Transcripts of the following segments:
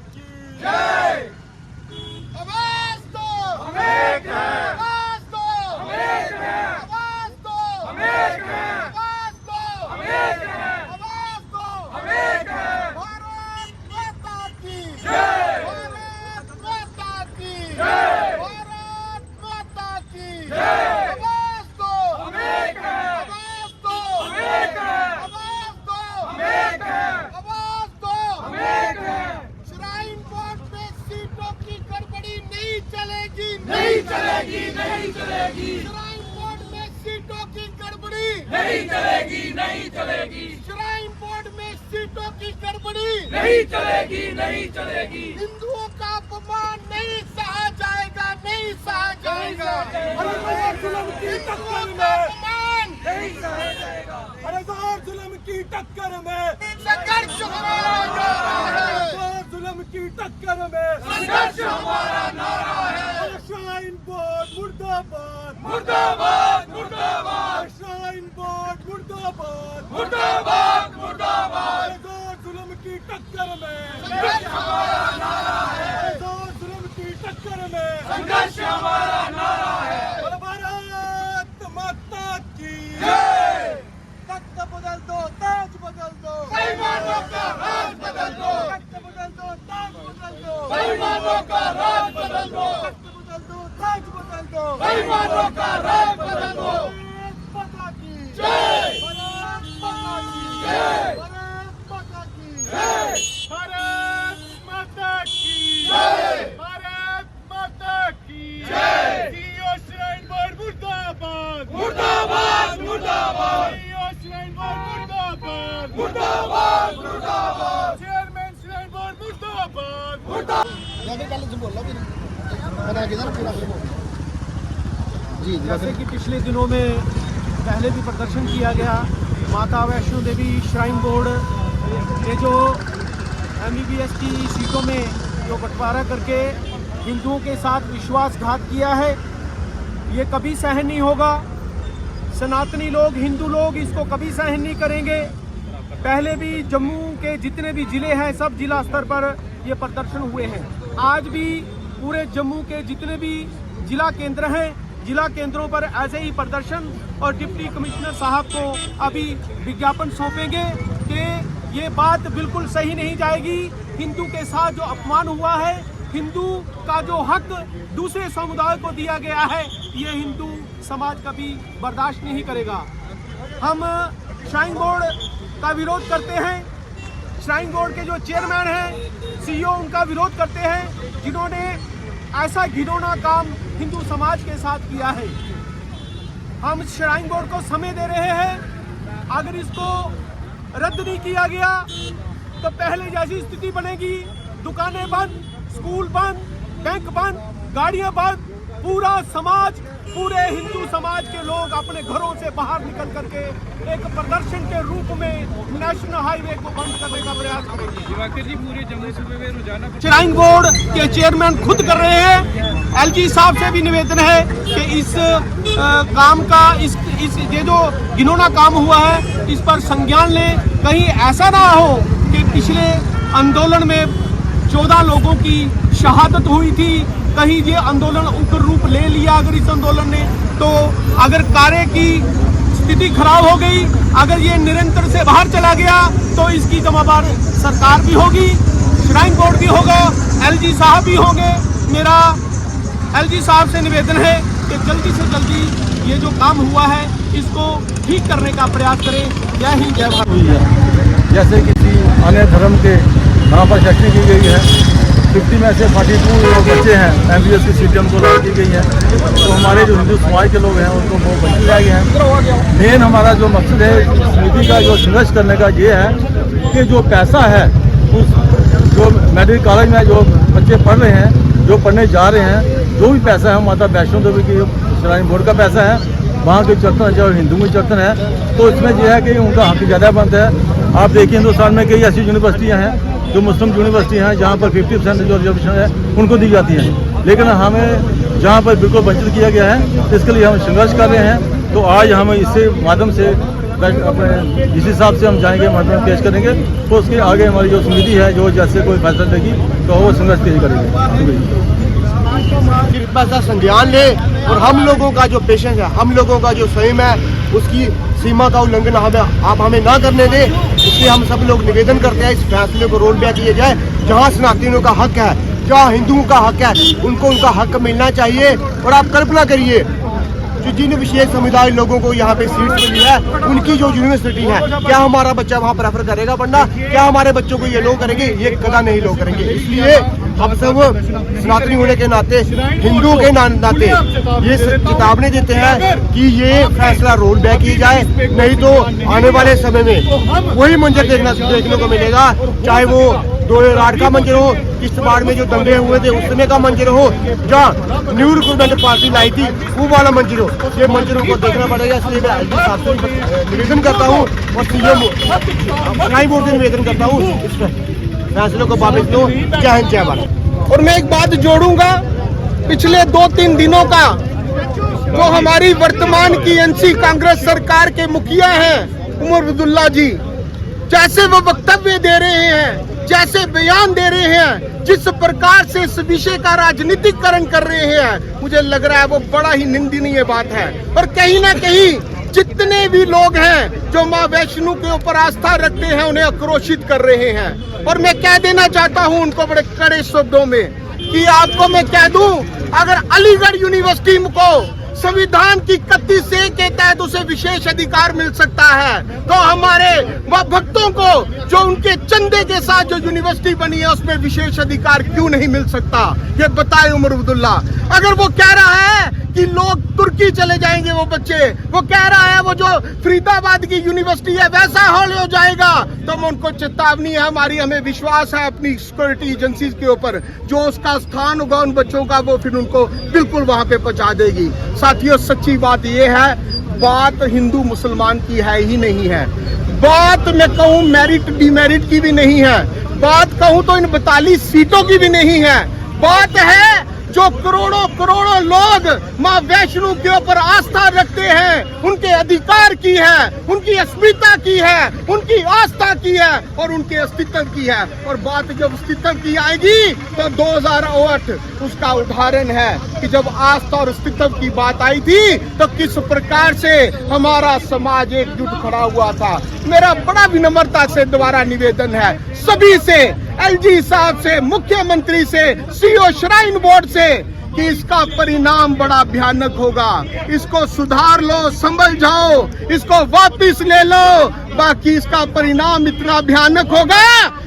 की जय। आवाज दो, हम एक हैं। आवाज दो, हम एक हैं। आवाज दो, हम एक हैं। आवाज दो, हम एक हैं। आवाज दो, हम एक हैं। भारत माता की जय। भारत माता की जय। भारत माता की जय। आवाज दो, हम एक हैं। आवाज दो, हम एक हैं। आवाज दो, हम एक हैं। आवाज दो, हम एक हैं। श्राइन बोर्ड में सीटों की गड़बड़ी नहीं चलेगी, नहीं चलेगी, नहीं चलेगी। श्राइन बोर्ड में सीटों की गड़बड़ी नहीं चलेगी, नहीं चलेगी। श्राइन बोर्ड में सीटों की गड़बड़ी नहीं चलेगी, नहीं चलेगी। हिंदुओं का अपमान नहीं सहा जाएगा, नहीं सहा जाएगा। जुल्म की टक्कर में अपमान नहीं सहा जाएगा। जुल्म की टक्कर में संघर्ष हमारा नारा है। जुल्म की टक्कर में संघर्ष हमारा नारा है। श्राइन बोर्ड मुर्दाबाद, मुर्दाबाद, मुर्दाबाद। श्राइन बोर्ड मुर्दाबाद, मुर्दाबाद, मुर्दाबाद। जुल्म की टक्कर में संघर्ष हमारा नारा है। जुल्म की टक्कर में संघर्ष हमारा नारा है। भारत माता की जय। तख्त बदल दो, ताज बदल दो, बेईमानों का राज बदल दो। तख्त बदल दो, ताज बदल दो, बेईमानों का राज बदल दो। तख्त बदल दो, ताज बदल दो, बेईमानों का राज बदल दो। भारत माता की जय। भारत माता की जय। भारत माता की जय। भारत माता की जय। भारत माता की जय। सीओ श्राइन बोर्ड मुर्दाबाद, मुर्दाबाद, मुर्दाबाद। मुर्दाबाद, मुर्दाबाद। चेयरमैन श्राइन बोर्ड मुर्दाबाद, मुर्दाबाद। जैसे कि पिछले दिनों में पहले भी प्रदर्शन किया गया, माता वैष्णो देवी श्राइन बोर्ड ने जो MBBS की सीटों में जो बंटवारा करके हिंदुओं के साथ विश्वासघात किया है, ये कभी सहन नहीं होगा। सनातनी लोग, हिंदू लोग इसको कभी सहन नहीं करेंगे। पहले भी जम्मू के जितने भी जिले हैं, सब जिला स्तर पर ये प्रदर्शन हुए हैं। आज भी पूरे जम्मू के जितने भी जिला केंद्र हैं, जिला केंद्रों पर ऐसे ही प्रदर्शन, और डिप्टी कमिश्नर साहब को अभी विज्ञापन सौंपेंगे कि ये बात बिल्कुल सही नहीं जाएगी। हिंदू के साथ जो अपमान हुआ है, हिंदू का जो हक दूसरे समुदाय को दिया गया है, ये हिंदू समाज कभी बर्दाश्त नहीं करेगा। हम श्राइन बोर्ड का विरोध करते हैं। श्राइन बोर्ड के जो चेयरमैन हैं, CEO, उनका विरोध करते हैं, जिन्होंने ऐसा घिनौना काम हिंदू समाज के साथ किया है। हम श्राइन बोर्ड को समय दे रहे हैं। अगर इसको रद्द नहीं किया गया तो पहले जैसी स्थिति बनेगी। दुकानें बंद, स्कूल बंद, बैंक बंद, गाड़ियां बंद। पूरा समाज, पूरे हिंदू समाज के लोग अपने घरों से बाहर निकल करके एक प्रदर्शन के रूप में नेशनल हाईवे को बंद करने का प्रयास करेंगे। पूरे जम्मू सूबे में रोजाना श्राइन बोर्ड के चेयरमैन खुद कर रहे हैं। LG साहब से भी निवेदन है कि इस काम का, इस ये जो घिनौना काम हुआ है, इस पर संज्ञान लें। कहीं ऐसा ना हो कि पिछले आंदोलन में 14 लोगों की शहादत हुई थी, कहीं ये आंदोलन उग्र रूप ले लिया अगर इस आंदोलन ने, तो अगर कार्य की स्थिति खराब हो गई, अगर ये निरंतर से बाहर चला गया, तो इसकी जिम्मेदार सरकार भी होगी, श्राइन बोर्ड भी होगा, LG साहब भी होंगे। मेरा LG साहब से निवेदन है कि जल्दी से जल्दी ये जो काम हुआ है, इसको ठीक करने का प्रयास करें। जय हिंद, जय भारत। जैसे किसी अन्य धर्म के यहाँ पर शक्ति की गई है, 50 में से 42 लोग बच्चे हैं, MBBS की सीटें उनको लॉन्च की गई हैं, तो हमारे जो हिंदू समाज के लोग हैं उनको वो बंद किया गया है। मेन हमारा जो मकसद है समिति का जो संघर्ष करने का ये है कि जो पैसा है उस जो मेडिकल कॉलेज में जो बच्चे पढ़ रहे हैं, जो पढ़ने जा रहे हैं, जो भी पैसा है माता वैष्णो देवी की श्राइन बोर्ड का पैसा है, वहाँ के चर्तन जो हिंदू में चर्तन है, तो इसमें यह है कि उनका हक ज़्यादा बनता है। आप देखिए हिंदुस्तान में कई ऐसी यूनिवर्सिटियाँ हैं जो मुस्लिम यूनिवर्सिटी हैं जहाँ पर 50% जो रिजर्वेशन है उनको दी जाती है, लेकिन हमें जहाँ पर बिल्कुल वंचित किया गया है, इसके लिए हम संघर्ष कर रहे हैं। तो आज हम इससे माध्यम से अपने इस हिसाब से हम जाएंगे, महकमे में पेश करेंगे। तो उसके आगे हमारी जो समिति है जो जैसे कोई फैसला लेगी तो वो संघर्ष तेज करेंगे। कृपया सा संज्ञान ले और हम लोगों का जो पेशेंस है, हम लोगों का जो संयम है, उसकी सीमा का उल्लंघन आप हमें ना करने दें। इसलिए हम सब लोग निवेदन करते हैं इस फैसले को रोल बैक किया जाए। जहाँ सनातनियों का हक है, जहाँ हिंदुओं का हक है, उनको उनका हक मिलना चाहिए। और आप कल्पना करिए जो जिन विशेष समुदाय लोगों को यहाँ पे सीट मिली है, उनकी जो यूनिवर्सिटी है, क्या हमारा बच्चा वहाँ प्रेफर करेगा पढ़ना? क्या हमारे बच्चों को ये लोग करेंगे? ये कदा नहीं लोग करेंगे। इसलिए हम सब सनातनी होने के नाते, हिंदुओं के नाते ये चेतावनी देते हैं कि ये फैसला रोल बैक किया जाए, नहीं तो आने वाले समय में वही मंजर देखने को मिलेगा, चाहे वो 2008 का मंजर हो, किश्तवाड़ में जो दंगे हुए थे उस समय का मंजर हो, जहाँ न्यू रिक्रूटमेंट पार्टी लाई थी वो वाला मंजर हो। ये मंजरों को देखना पड़ेगा। इसलिए मैं एलजी साहब से निवेदन करता हूँ और सीएम श्राइन बोर्ड से निवेदन करता हूँ इस फैसले को वापस लो। जय हिंद, जय भारत। और मैं एक बात जोड़ूंगा, पिछले 2-3 दिनों का जो हमारी वर्तमान की एनसी कांग्रेस सरकार के मुखिया हैं उमर अब्दुल्ला जी, जैसे वो वक्तव्य दे रहे हैं, जैसे बयान दे रहे हैं, जिस प्रकार से इस विषय का राजनीतिकरण कर रहे हैं, मुझे लग रहा है वो बड़ा ही निंदनीय बात है। और कहीं ना कहीं जितने भी लोग हैं जो माँ वैष्णो के ऊपर आस्था रखते हैं उन्हें आक्रोशित कर रहे हैं। और मैं कह देना चाहता हूं उनको बड़े कड़े शब्दों में कि आपको मैं कह दूं, अगर अलीगढ़ यूनिवर्सिटी को संविधान की 31A के तहत उसे विशेष अधिकार मिल सकता है, तो हमारे भक्तों को जो उनके चंदे के साथ जो यूनिवर्सिटी बनी है उसमें विशेष अधिकार क्यों नहीं मिल सकता? ये बताए उमर अब्दुल्ला। अगर वो कह रहा है कि लोग तुर्की चले जाएंगे वो बच्चे, वो कह रहा है वो जो फरीदाबाद की यूनिवर्सिटी है वैसा हाल हो जाएगा, तो मैं उनको चेतावनी है हमारी, हमें विश्वास है अपनी सिक्योरिटी एजेंसीज के ऊपर, जो उसका स्थान होगा उन बच्चों का वो फिर उनको बिल्कुल वहां पे पहुंचा देगी। साथियों, सच्ची बात ये है, बात हिंदू मुसलमान की है ही नहीं है, बात मैं कहूँ मेरिट डिमेरिट की भी नहीं है, बात कहूँ तो इन 42 सीटों की भी नहीं है, बात है जो करोड़ों करोड़ों लोग माँ वैष्णो के ऊपर आस्था रखते हैं, उनके अधिकार की है, उनकी अस्मिता की है, उनकी आस्था की है और उनके अस्तित्व की है। और बात जब अस्तित्व की आएगी तो 2008 उसका उदाहरण है कि जब आस्था और अस्तित्व की बात आई थी तो किस प्रकार से हमारा समाज एकजुट खड़ा हुआ था। मेरा बड़ा विनम्रता से दोबारा निवेदन है सभी से, एलजी साहब से, मुख्यमंत्री से, सीओ श्राइन बोर्ड से, कि इसका परिणाम बड़ा भयानक होगा। इसको सुधार लो, संभल जाओ, इसको वापस ले लो, बाकी इसका परिणाम इतना भयानक होगा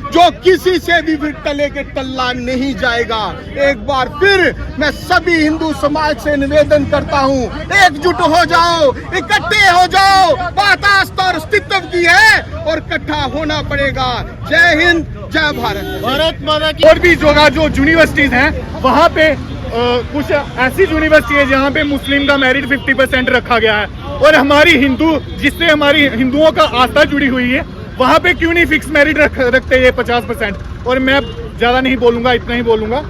जो किसी से भी फिर टले के टल्ला नहीं जाएगा। एक बार फिर मैं सभी हिंदू समाज से निवेदन करता हूँ, एकजुट हो जाओ, इकट्ठे हो जाओ, बात आस्था और अस्तित्व की है और इकट्ठा होना पड़ेगा। जय हिंद, जय भारत। भारत माता की। और भी जो यूनिवर्सिटीज हैं वहाँ पे कुछ ऐसी यूनिवर्सिटी है जहाँ पे मुस्लिम का मेरिट 50% रखा गया है, और हमारी हिंदू जिससे हमारी हिंदुओं का आस्था जुड़ी हुई है वहाँ पे क्यों नहीं फिक्स मेरिट रखते हैं 50%। और मैं ज्यादा नहीं बोलूंगा, इतना ही बोलूंगा।